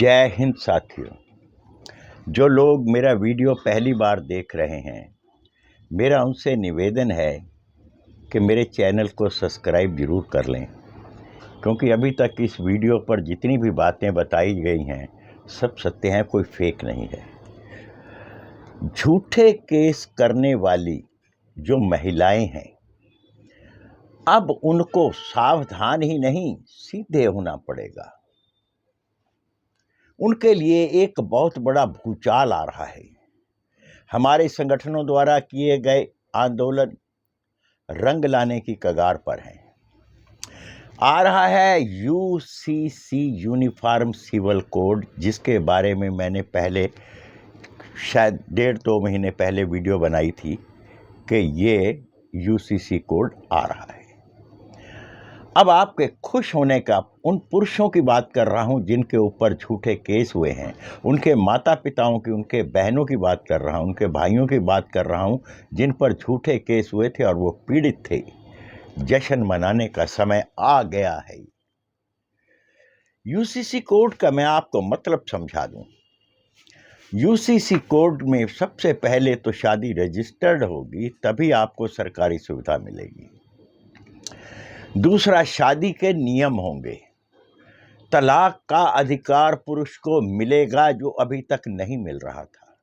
जय हिंद साथियों। जो लोग मेरा वीडियो पहली बार देख रहे हैं, मेरा उनसे निवेदन है कि मेरे चैनल को सब्सक्राइब ज़रूर कर लें, क्योंकि अभी तक इस वीडियो पर जितनी भी बातें बताई गई हैं सब सत्य हैं, कोई फेक नहीं है। झूठे केस करने वाली जो महिलाएं हैं, अब उनको सावधान ही नहीं सीधे होना पड़ेगा। उनके लिए एक बहुत बड़ा भूचाल आ रहा है। हमारे संगठनों द्वारा किए गए आंदोलन रंग लाने की कगार पर हैं। आ रहा है यूसीसी यूनिफॉर्म सिविल कोड, जिसके बारे में मैंने पहले शायद 1.5-2 महीने पहले वीडियो बनाई थी कि ये यूसीसी कोड आ रहा है। अब आपके खुश होने का उन पुरुषों की बात कर रहा हूं जिनके ऊपर झूठे केस हुए हैं, उनके माता पिताओं की, उनके बहनों की बात कर रहा हूं, उनके भाइयों की बात कर रहा हूं जिन पर झूठे केस हुए थे और वो पीड़ित थे। जश्न मनाने का समय आ गया है। यूसीसी कोड का मैं आपको मतलब समझा दूं। यूसीसी कोड में सबसे पहले तो शादी रजिस्टर्ड होगी, तभी आपको सरकारी सुविधा मिलेगी। दूसरा, शादी के नियम होंगे। तलाक का अधिकार पुरुष को मिलेगा जो अभी तक नहीं मिल रहा था।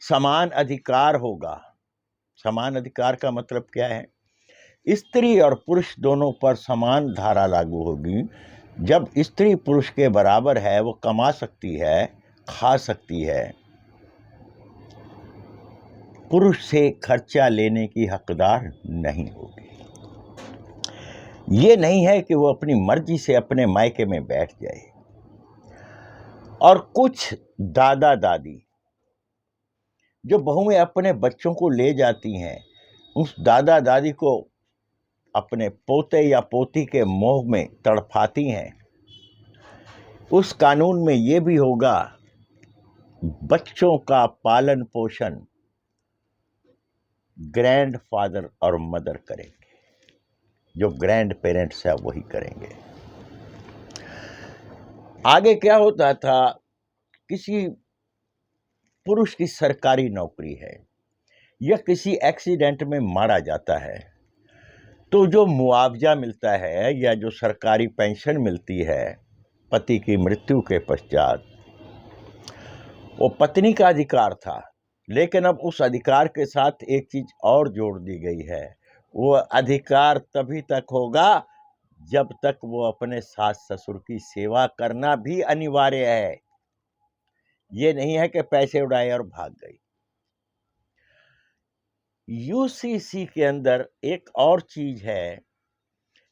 समान अधिकार होगा। समान अधिकार का मतलब क्या है? स्त्री और पुरुष दोनों पर समान धारा लागू होगी। जब स्त्री पुरुष के बराबर है, वो कमा सकती है, खा सकती है, पुरुष से खर्चा लेने की हकदार नहीं होगी। ये नहीं है कि वो अपनी मर्जी से अपने मायके में बैठ जाए। और कुछ दादा दादी जो बहुएं अपने बच्चों को ले जाती हैं, उस दादा दादी को अपने पोते या पोती के मोह में तड़फाती हैं। उस कानून में ये भी होगा, बच्चों का पालन पोषण ग्रैंड फादर और मदर करेंगे, जो ग्रैंड पेरेंट्स है वही करेंगे। आगे क्या होता था, किसी पुरुष की सरकारी नौकरी है या किसी एक्सीडेंट में मारा जाता है, तो जो मुआवजा मिलता है या जो सरकारी पेंशन मिलती है पति की मृत्यु के पश्चात, वो पत्नी का अधिकार था। लेकिन अब उस अधिकार के साथ एक चीज और जोड़ दी गई है, वो अधिकार तभी तक होगा जब तक वो अपने सास ससुर की सेवा करना भी अनिवार्य है। ये नहीं है कि पैसे उड़ाए और भाग गई। यूसीसी के अंदर एक और चीज है,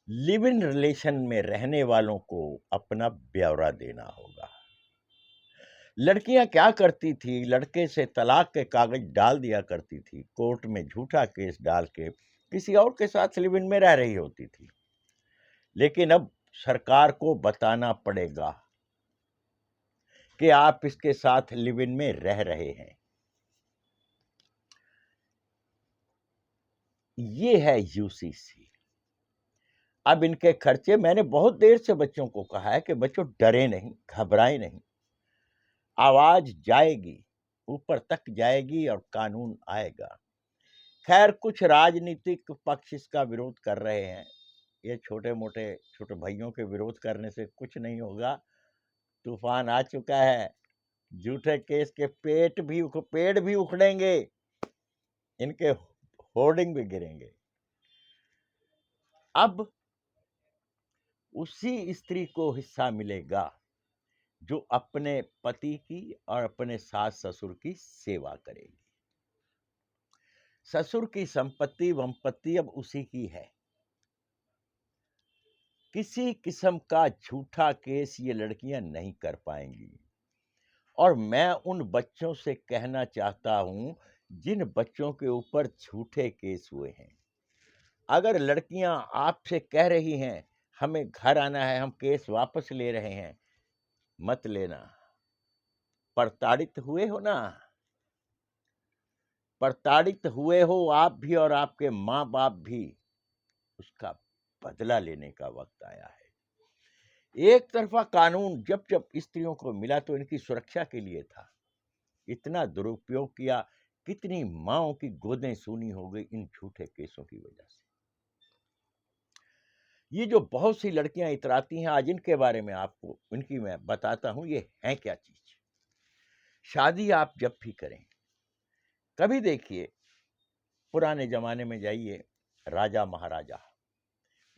लिव इन रिलेशन में रहने वालों को अपना ब्यौरा देना होगा। लड़कियां क्या करती थी, लड़के से तलाक के कागज डाल दिया करती थी, कोर्ट में झूठा केस डाल के किसी और के साथ लिव इन में रह रही होती थी। लेकिन अब सरकार को बताना पड़ेगा कि आप इसके साथ लिव इन में रह रहे हैं। ये है यूसीसी। अब इनके खर्चे, मैंने बहुत देर से बच्चों को कहा है कि बच्चों डरे नहीं, घबराए नहीं। आवाज जाएगी, ऊपर तक जाएगी और कानून आएगा। खैर, कुछ राजनीतिक पक्ष इसका विरोध कर रहे हैं। ये छोटे भाइयों के विरोध करने से कुछ नहीं होगा। तूफान आ चुका है। झूठे केस के पेड़ भी उखड़ेंगे, इनके होर्डिंग भी गिरेंगे। अब उसी स्त्री को हिस्सा मिलेगा जो अपने पति की और अपने सास ससुर की सेवा करेगी। ससुर की संपत्ति वंपत्ति अब उसी की है। किसी किस्म का झूठा केस ये लड़कियां नहीं कर पाएंगी। और मैं उन बच्चों से कहना चाहता हूं जिन बच्चों के ऊपर झूठे केस हुए हैं, अगर लड़कियां आपसे कह रही हैं हमें घर आना है, हम केस वापस ले रहे हैं, मत लेना। प्रताड़ित हुए हो ना, प्रताड़ित हुए हो आप भी और आपके माँ बाप भी, उसका बदला लेने का वक्त आया है। एक तरफा कानून जब जब स्त्रियों को मिला तो इनकी सुरक्षा के लिए था, इतना दुरुपयोग किया, कितनी माँओं की गोदें सूनी हो गई इन झूठे केसों की वजह से। ये जो बहुत सी लड़कियां इतराती हैं, आज इनके बारे में आपको इनकी मैं बताता हूं ये है क्या चीज। शादी आप जब भी करें, कभी देखिए पुराने जमाने में जाइए, राजा महाराजा,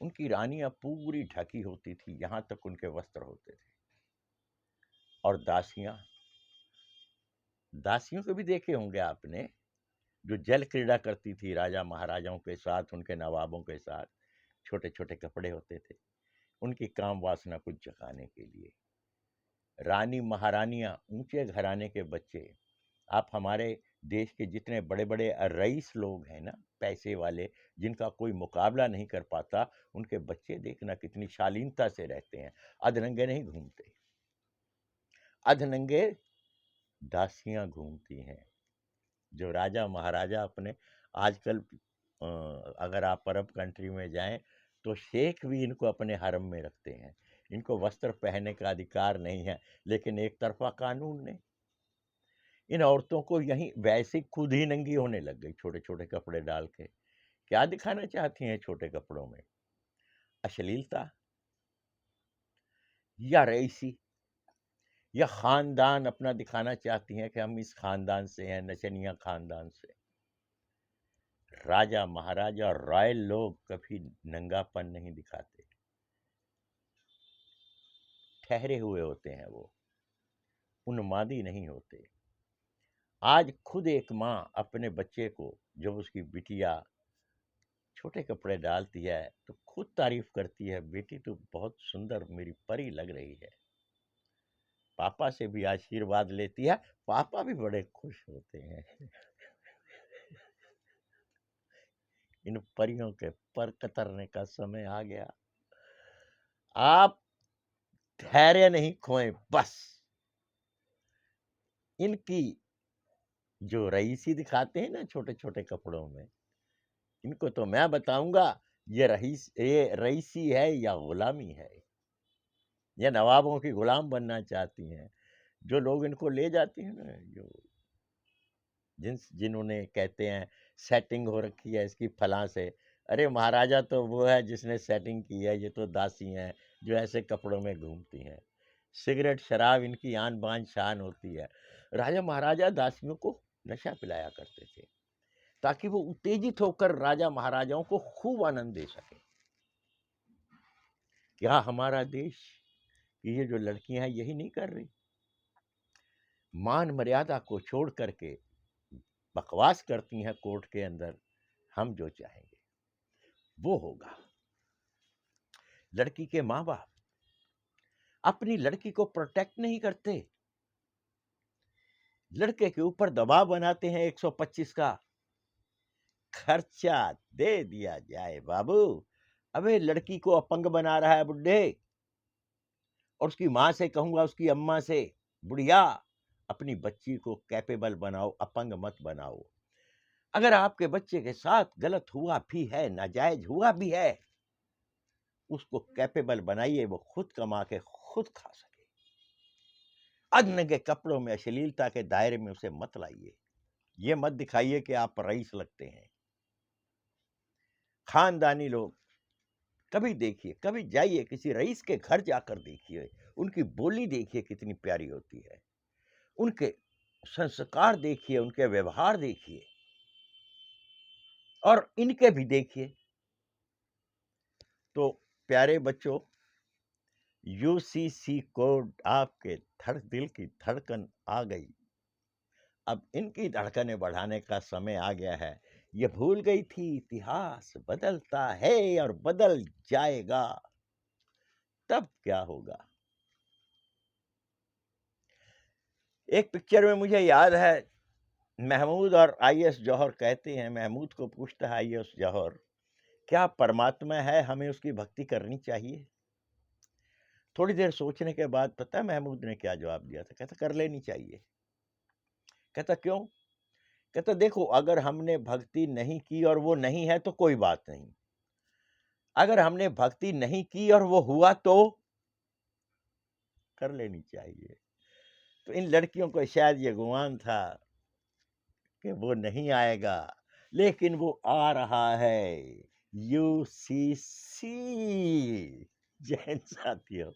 उनकी रानियां पूरी ढकी होती थी, यहां तक उनके वस्त्र होते थे। और दासियां, दासियों को भी देखे होंगे आपने, जो जल क्रीड़ा करती थी राजा महाराजाओं के साथ, उनके नवाबों के साथ, छोटे छोटे कपड़े होते थे उनकी काम वासना को जगाने के लिए। रानी महारानियां, ऊंचे घराने के बच्चे, आप हमारे देश के जितने बड़े बड़े रईस लोग हैं ना, पैसे वाले, जिनका कोई मुकाबला नहीं कर पाता, उनके बच्चे देखना कितनी शालीनता से रहते हैं, अधनंगे नहीं घूमते। अधनंगे दासियां घूमती हैं। जो राजा महाराजा अपने, आजकल अगर आप अरब कंट्री में जाएं तो शेख भी इनको अपने हरम में रखते हैं। इनको वस्त्र पहनने का अधिकार नहीं है, लेकिन एक तरफा कानून ने इन औरतों को यहीं वैसे खुद ही नंगी होने लग गई, छोटे छोटे कपड़े डाल के। क्या दिखाना चाहती हैं छोटे कपड़ों में? अश्लीलता, या रईसी, या खानदान अपना दिखाना चाहती हैं कि हम इस खानदान से हैं, नचनिया खानदान से। राजा महाराजा रॉयल लोग कभी नंगापन नहीं दिखाते, ठहरे हुए होते हैं, वो उन्मादी नहीं होते। आज खुद एक माँ अपने बच्चे को, जब उसकी बिटिया छोटे कपड़े डालती है तो खुद तारीफ करती है, बेटी तो बहुत सुंदर, मेरी परी लग रही है। पापा से भी आशीर्वाद लेती है, पापा भी बड़े खुश होते हैं। इन परियों के पर कतरने का समय आ गया। आप धैर्य नहीं खोएं, बस इनकी जो रईसी दिखाते हैं ना छोटे छोटे कपड़ों में, इनको तो मैं बताऊंगा, ये रईसी है या गुलामी है, या नवाबों की गुलाम बनना चाहती हैं। जो लोग इनको ले जाते हैं ना, जो जिन्होंने कहते हैं सेटिंग हो रखी है इसकी फलां से, अरे महाराजा तो वो है जिसने सेटिंग की है, ये तो दासी हैं जो ऐसे कपड़ों में घूमती हैं। सिगरेट शराब इनकी आन बान शान होती है। राजा महाराजा दासियों को नशा पिलाया करते थे ताकि वो उत्तेजित होकर राजा महाराजाओं को खूब आनंद दे सके। क्या हमारा देश की ये जो लड़कियां हैं यही नहीं कर रही? मान मर्यादा को छोड़ करके बकवास करती हैं कोर्ट के अंदर, हम जो चाहेंगे वो होगा। लड़की के माँ बाप अपनी लड़की को प्रोटेक्ट नहीं करते, लड़के के ऊपर दबाव बनाते हैं 125 का खर्चा दे दिया जाए बाबू। अबे लड़की को अपंग बना रहा है बुढ़े, और उसकी माँ से कहूंगा, उसकी अम्मा से, बुढ़िया अपनी बच्ची को कैपेबल बनाओ, अपंग मत बनाओ। अगर आपके बच्चे के साथ गलत हुआ भी है, नाजायज हुआ भी है, उसको कैपेबल बनाइए, वो खुद कमा के खुद खा सके। अधनंगे कपड़ों में अश्लीलता के दायरे में उसे मत लाइए। ये मत दिखाइए कि आप रईस लगते हैं। खानदानी लोग, कभी देखिए, कभी जाइए किसी रईस के घर जाकर देखिए, उनकी बोली देखिए कितनी प्यारी होती है, उनके संस्कार देखिए, उनके व्यवहार देखिए, और इनके भी देखिए। तो प्यारे बच्चों, यूसीसी कोड आपके दिल की धड़कन आ गई। अब इनकी धड़कनें बढ़ाने का समय आ गया है। ये भूल गई थी इतिहास बदलता है और बदल जाएगा, तब क्या होगा। एक पिक्चर में मुझे याद है, महमूद और आईएस जौहर कहते हैं, महमूद को पूछता है आईएस जौहर, क्या परमात्मा है, हमें उसकी भक्ति करनी चाहिए? थोड़ी देर सोचने के बाद पता है महमूद ने क्या जवाब दिया था? कहता कर लेनी चाहिए। कहता क्यों? कहता देखो, अगर हमने भक्ति नहीं की और वो नहीं है तो कोई बात नहीं, अगर हमने भक्ति नहीं की और वो हुआ तो कर लेनी चाहिए। तो इन लड़कियों को शायद ये गुमान था कि वो नहीं आएगा, लेकिन वो आ रहा है। यूसीसी। जय हिंद साथियों।